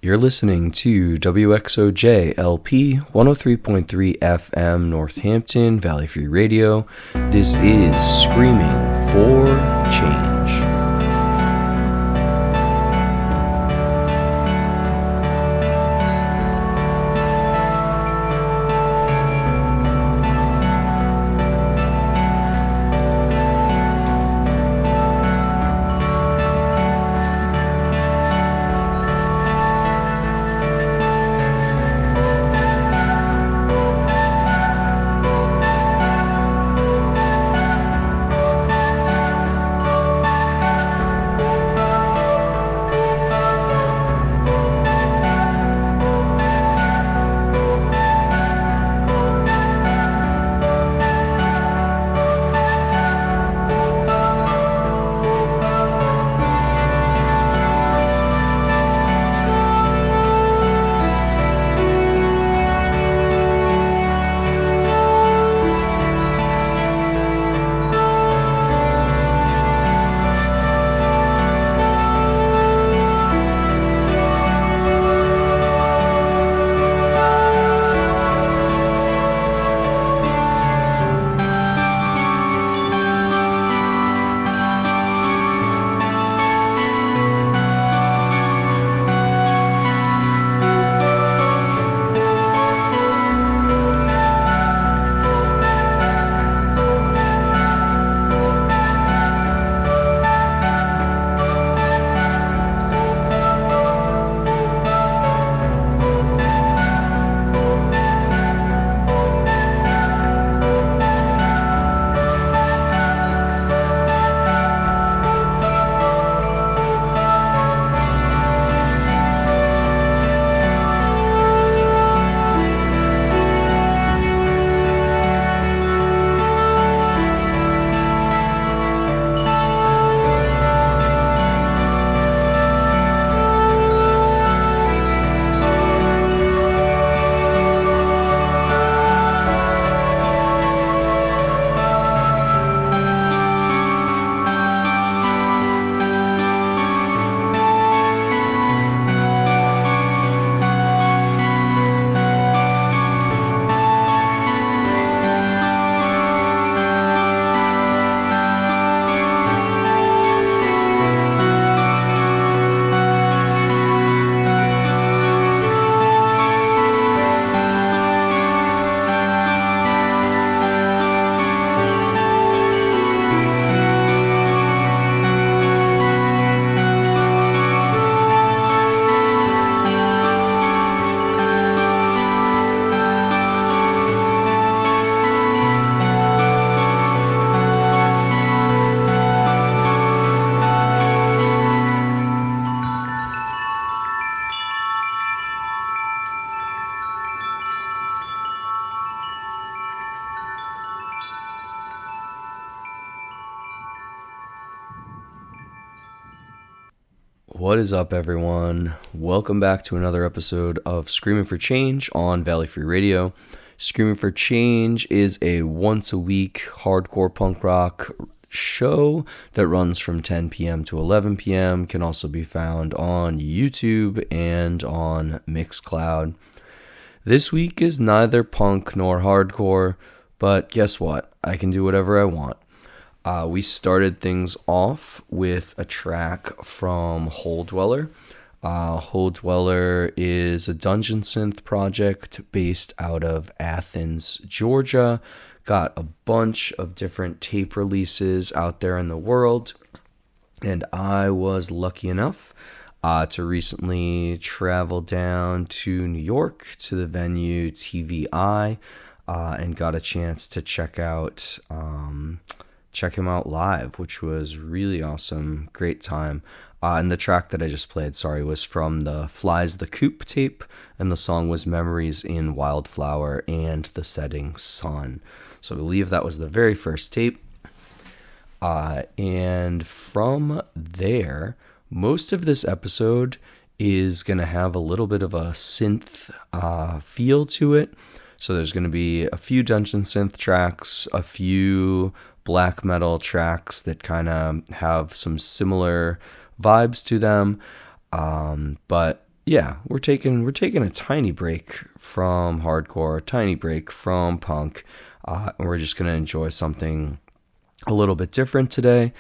You're listening to WXOJ-LP 103.3 FM Northampton, Valley Free Radio. This is Screaming for Change. What is up, everyone? Welcome back to another episode of Screaming for Change on Valley Free Radio. Screaming for Change is a once-a-week hardcore punk rock show that runs from 10 p.m. to 11 p.m. Can also be found on YouTube and on Mixcloud. This week is neither punk nor hardcore, but guess what? I can do whatever I want. We started things off with a track from Hole Dweller. Hole Dweller is a dungeon synth project based out of Athens, Georgia. Got a bunch of different tape releases out there in the world, and I was lucky enough to recently travel down to New York to the venue TVI and got a chance to check him out live, which was really awesome. Great time. And the track that I just played, was from the Flies the Coop tape, and the song was Memories in Wildflower and the Setting Sun. So I believe that was the very first tape. And from there, most of this episode is going to have a little bit of a synth feel to it. So there's going to be a few dungeon synth tracks, a few black metal tracks that kind of have some similar vibes to them. But yeah, we're taking a tiny break from hardcore, a tiny break from punk, and we're just going to enjoy something a little bit different today.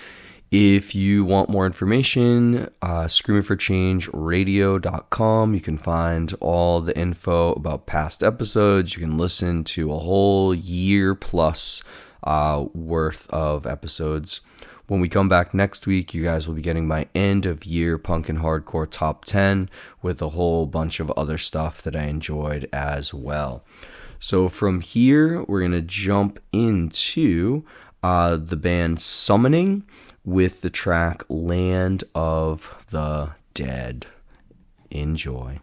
If you want more information, screamingforchangeradio.com. You can find all the info about past episodes. You can listen to a whole year plus worth of episodes. When we come back next week, you guys will be getting my end of year punk and hardcore top 10 with a whole bunch of other stuff that I enjoyed as well. So from here, we're going to jump into the band Summoning with the track Land of the Dead. Enjoy.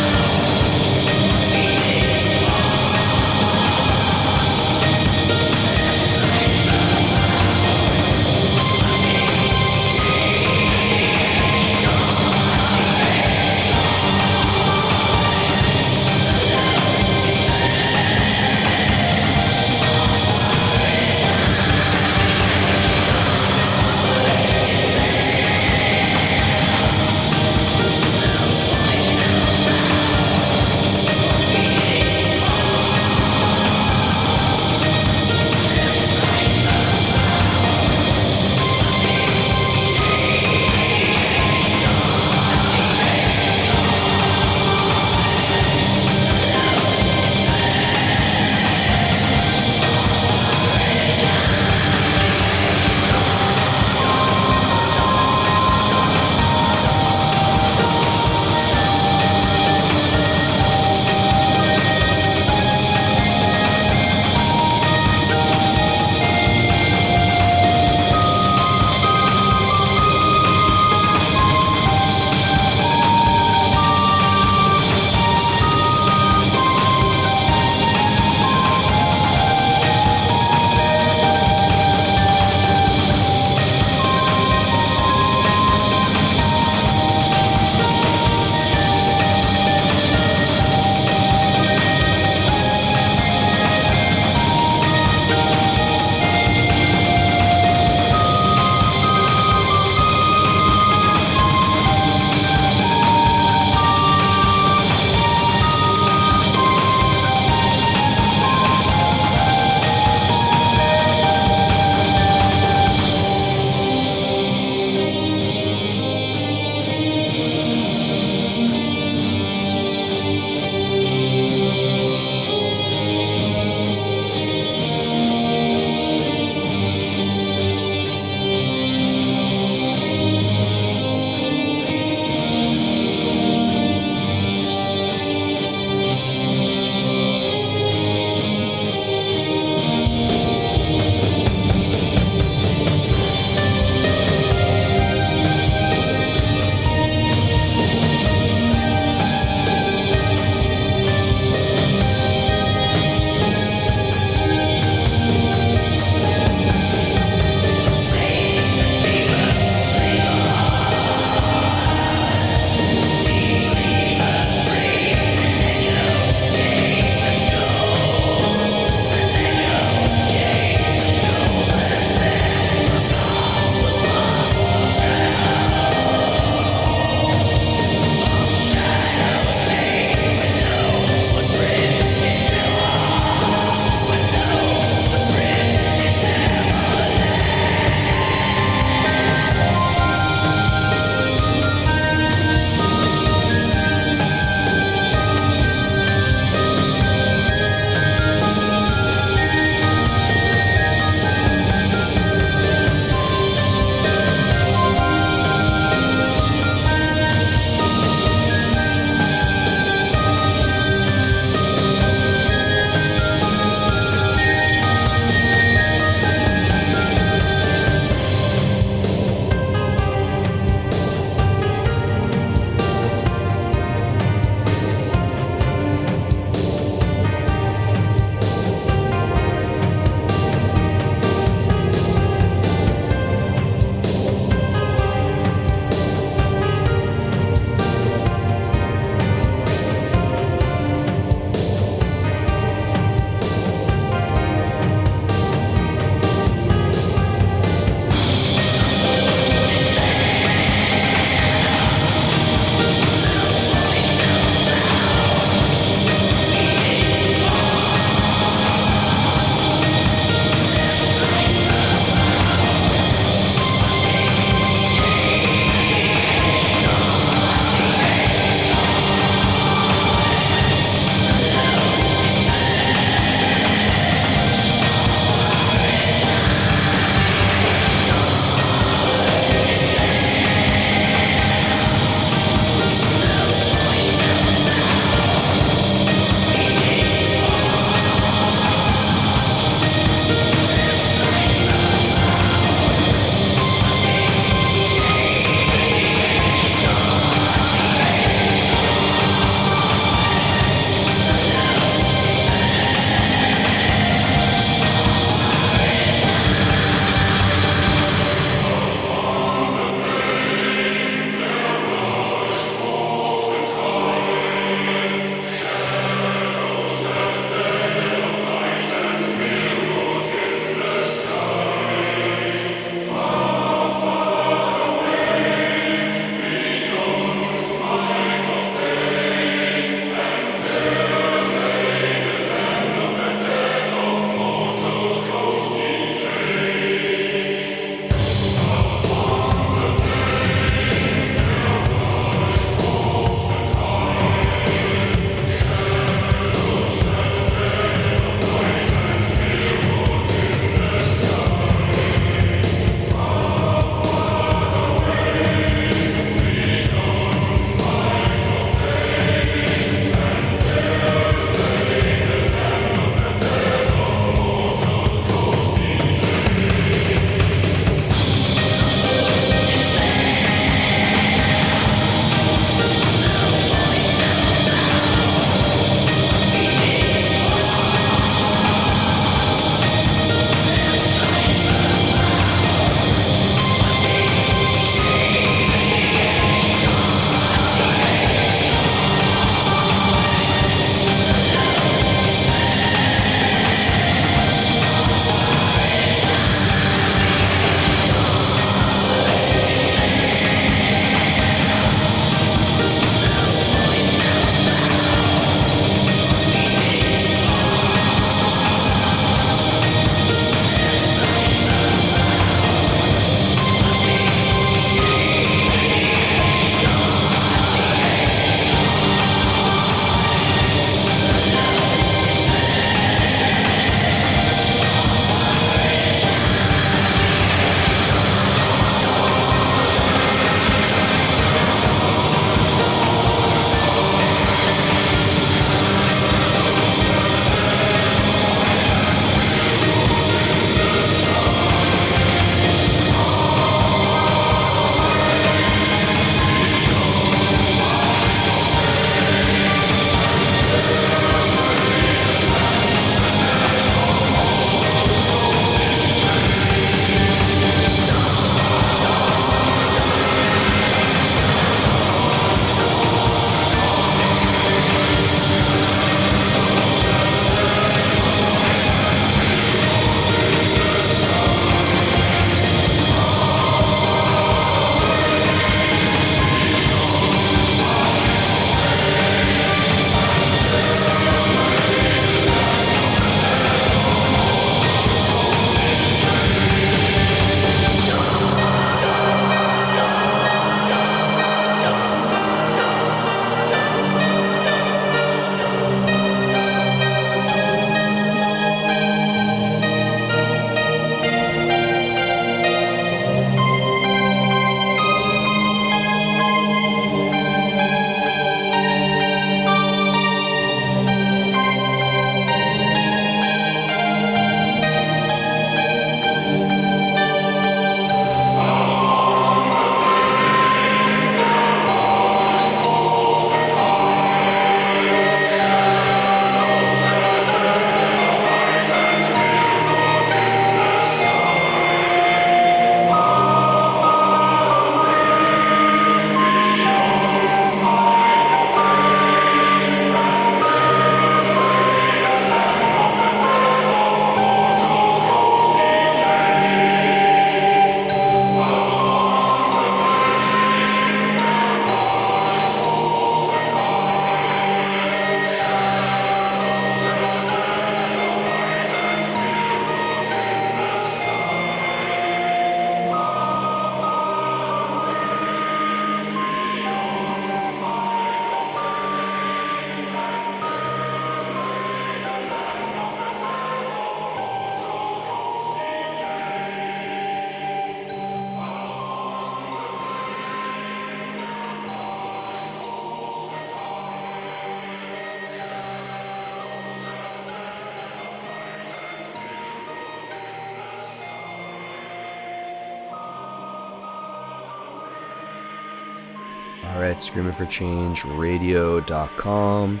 at screamingforchangeradio.com.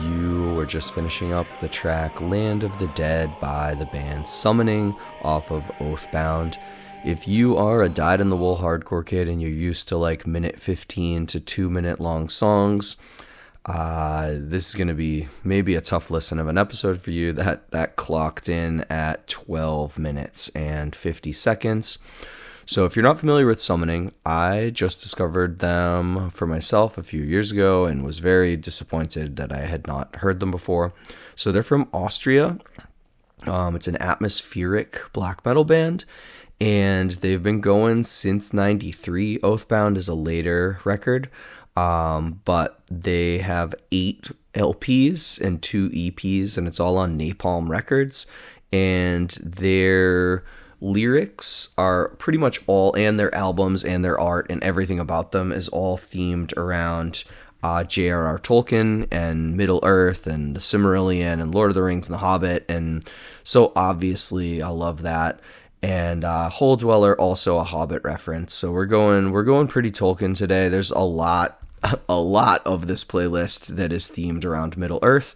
You were just finishing up the track Land of the Dead by the band Summoning off of Oathbound. If you are a dyed-in-the-wool hardcore kid and you're used to like minute 15 to 2 minute long songs, this is going to be maybe a tough listen of an episode for you. That clocked in at 12 minutes and 50 seconds. So if you're not familiar with Summoning, I just discovered them for myself a few years ago and was very disappointed that I had not heard them before. So they're from Austria. It's an atmospheric black metal band, and they've been going since 93. Oathbound is a later record, but they have 8 LPs and 2 EPs, and it's all on Napalm Records, and their lyrics are pretty much all, and their albums and their art and everything about them is all themed around J.R.R. Tolkien and Middle Earth and the Silmarillion and Lord of the Rings and the Hobbit, and so obviously I love that. And Hole Dweller, also a Hobbit reference. So we're going pretty Tolkien today. There's a lot of this playlist that is themed around Middle Earth,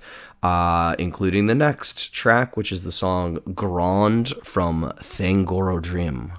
including the next track, which is the song Grand from Thangorodrim.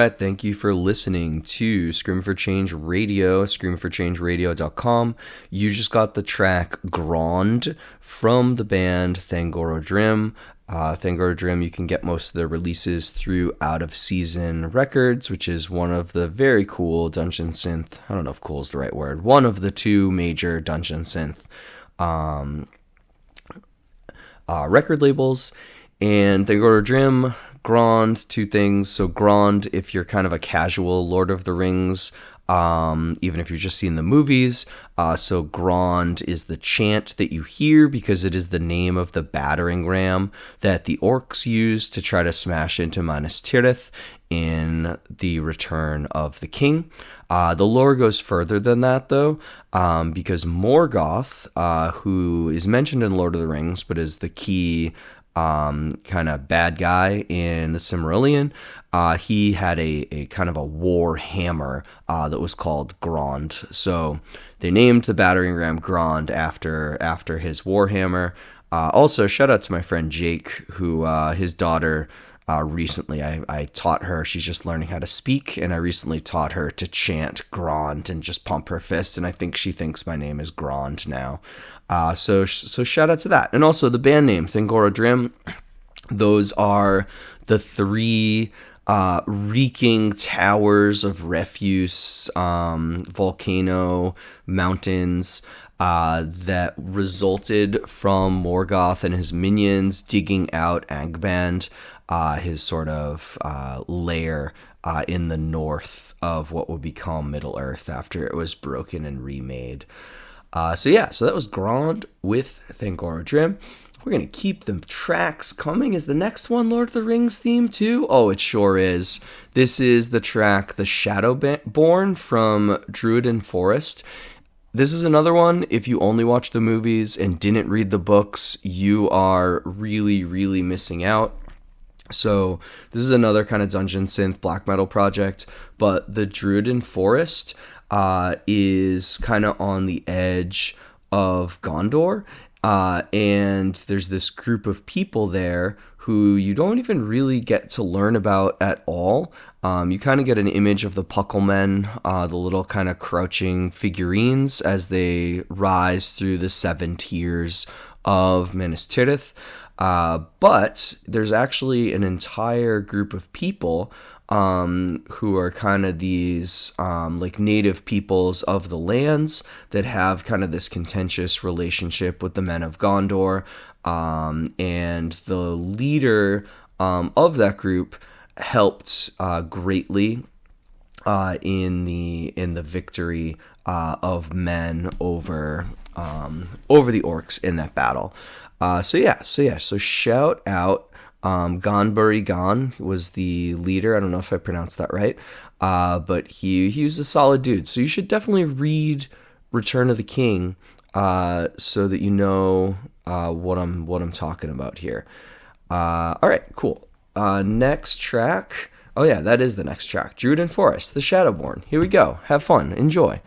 right, thank you for listening to Screaming for Change Radio, screamingforchangeradio.com. You just got the track Grand from the band Thangoro Drim. Thangoro Drim, you can get most of their releases through Out of Season Records, which is one of the very cool dungeon synth, I don't know if cool is the right word, one of the two major dungeon synth record labels. And Thangoro Drim, Grand, two things. So Grand, if you're kind of a casual Lord of the Rings, even if you've just seen the movies. So Grand is the chant that you hear because it is the name of the battering ram that the orcs use to try to smash into Minas Tirith in the Return of the King. The lore goes further than that, though, because Morgoth, who is mentioned in Lord of the Rings, but is the key kind of bad guy in the Silmarillion, he had a kind of a war hammer that was called Grand. So they named the battering ram Grand after his war hammer. Also, shout out to my friend Jake, who his daughter recently, I taught her, she's just learning how to speak, and I recently taught her to chant Grand and just pump her fist, and I think she thinks my name is Grand now. So shout out to that. And also the band name, Thangoro Drim, those are the three reeking towers of refuse, volcano, mountains, that resulted from Morgoth and his minions digging out Angband, his sort of lair in the north of what would become Middle-earth after it was broken and remade. So that was Grand with Thangoro Drim. We're going to keep the tracks coming. Is the next one Lord of the Rings theme too? Oh, it sure is. This is the track The Shadowborn from Druiden Forest. This is another one, if you only watched the movies and didn't read the books, you are really, really missing out. So this is another kind of dungeon synth black metal project, but the Druiden Forest is kind of on the edge of Gondor, and there's this group of people there who you don't even really get to learn about at all. You kind of get an image of the Pucklemen, the little kind of crouching figurines as they rise through the 7 tiers of Minas Tirith. But there's actually an entire group of people who are kind of these like native peoples of the lands that have kind of this contentious relationship with the men of Gondor, and the leader of that group helped greatly in the victory of men over the orcs in that battle. So shout out. Gonbury Gon was the leader. I don't know if I pronounced that right, but he was a solid dude. So you should definitely read Return of the King, so that you know what I'm talking about here. All right, cool. Next track. Oh yeah, that is the next track. Druiden Forest, The Shadowborn. Here we go. Have fun. Enjoy.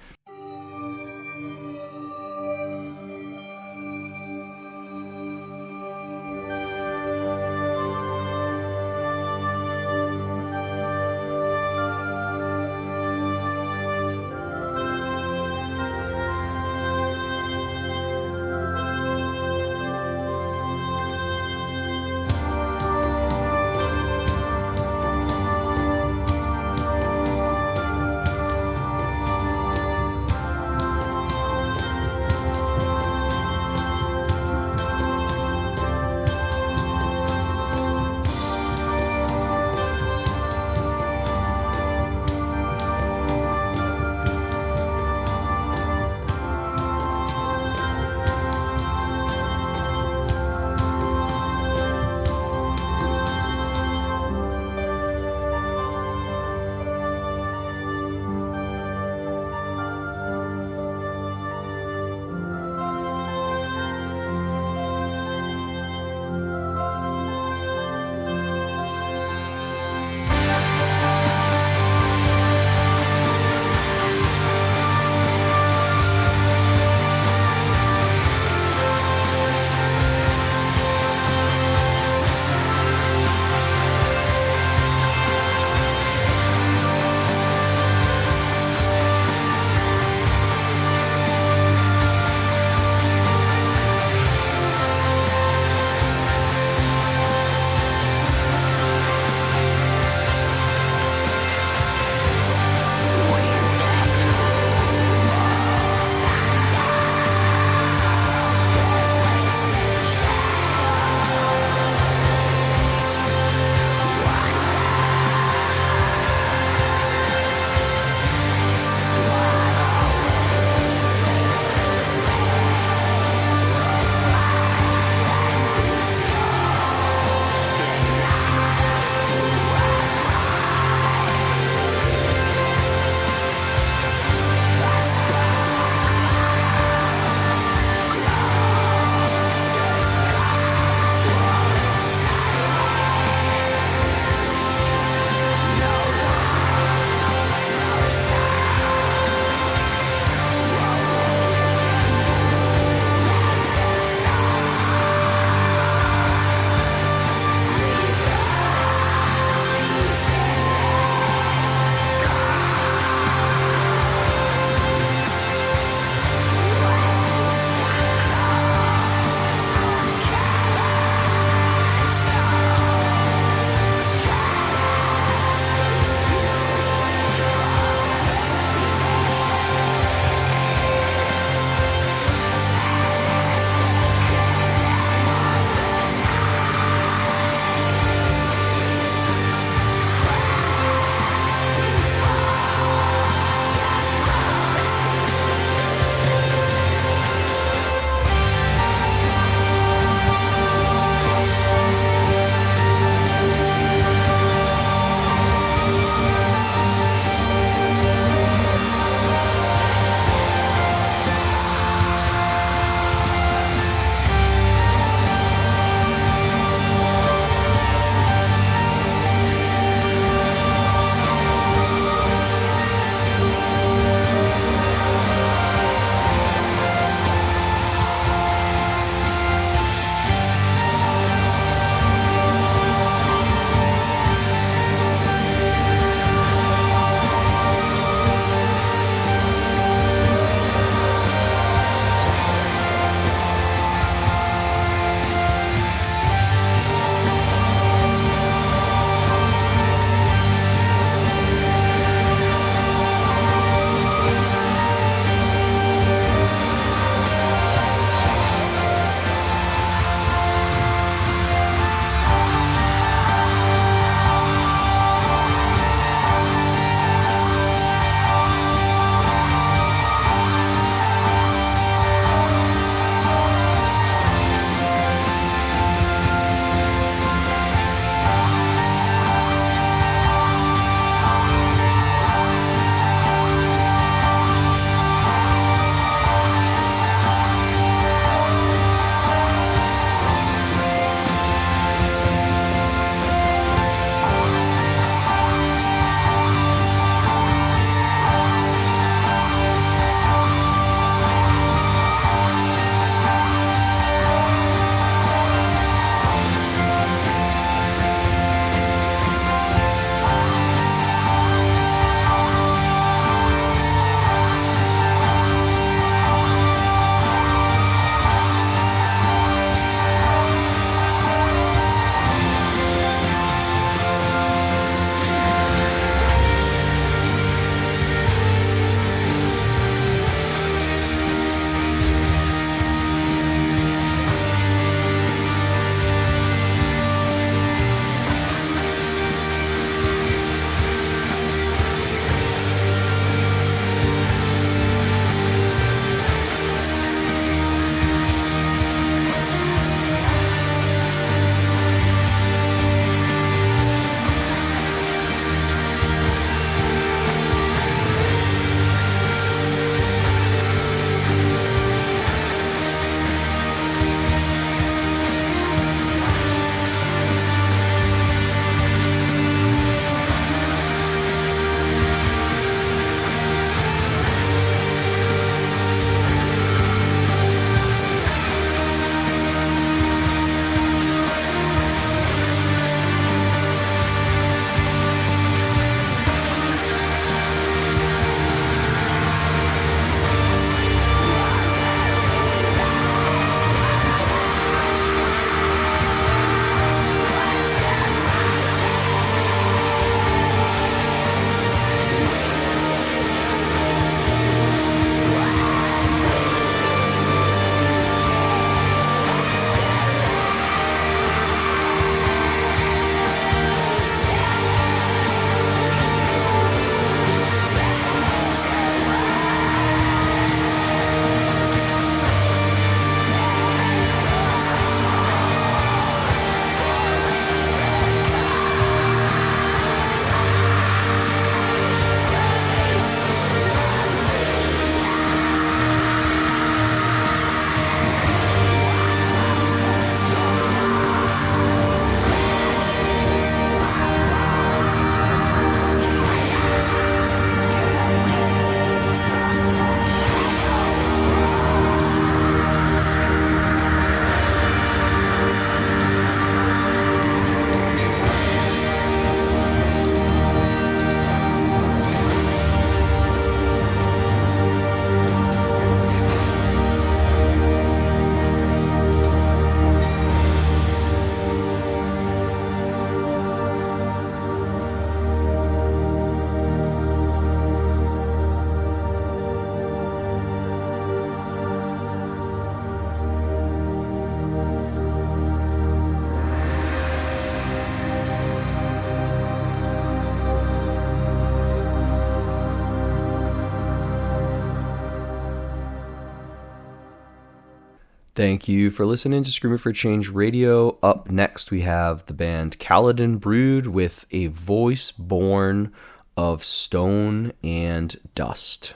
Thank you for listening to Screaming for Change Radio. Up next, we have the band Kaladin Brood with A Voice Born of Stone and Dust.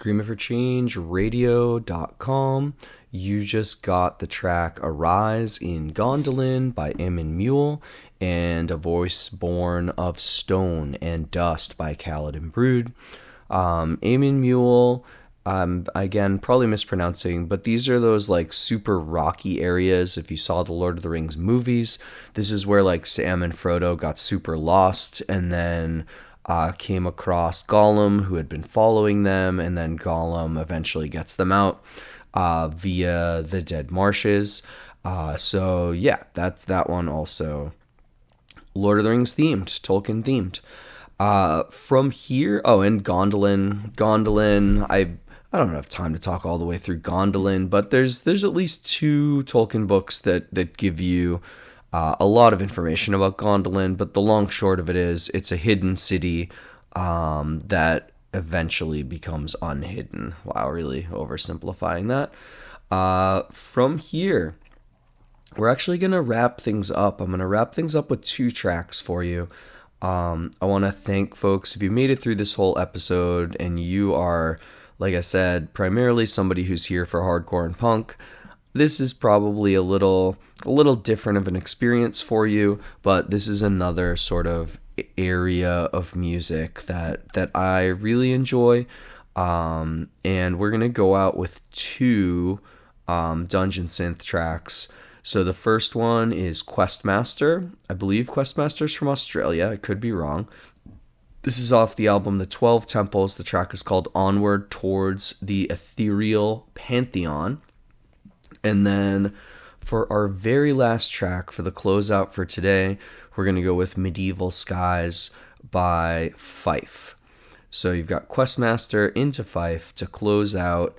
screamingforchangeradio.com. You just got the track Arise in Gondolin by Eamon Mule and A Voice Born of Stone and Dust by Kaladin Brood. Eamon Mule, again, probably mispronouncing, but these are those like super rocky areas. If you saw the Lord of the Rings movies, this is where like Sam and Frodo got super lost and then came across Gollum, who had been following them, and then Gollum eventually gets them out via the Dead Marshes. So yeah, that's that one also. Lord of the Rings themed, Tolkien themed. From here, and Gondolin, I don't have time to talk all the way through Gondolin, but there's at least 2 Tolkien books that give you a lot of information about Gondolin, but the long short of it is it's a hidden city that eventually becomes unhidden. Wow, really oversimplifying that. From here, we're actually going to wrap things up. I'm going to wrap things up with 2 tracks for you. I want to thank folks if you made it through this whole episode and you are, like I said, primarily somebody who's here for hardcore and punk. This is probably a little different of an experience for you, but this is another sort of area of music that I really enjoy. And we're going to go out with 2 Dungeon Synth tracks. So the first one is Questmaster. I believe Questmaster's from Australia. I could be wrong. This is off the album The 12 Temples. The track is called Onward Towards the Ethereal Pantheon. And then for our very last track, for the closeout for today, we're going to go with Medieval Skies by Fife. So you've got Questmaster into Fife to close out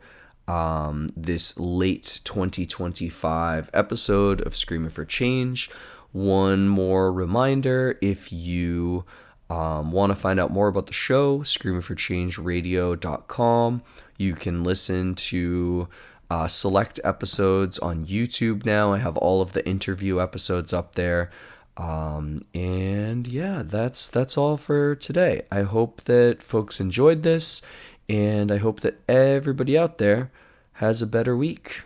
this late 2025 episode of Screaming for Change. One more reminder, if you want to find out more about the show, screamingforchangeradio.com. You can listen to select episodes on YouTube now. I have all of the interview episodes up there. And yeah, that's all for today. I hope that folks enjoyed this, and I hope that everybody out there has a better week.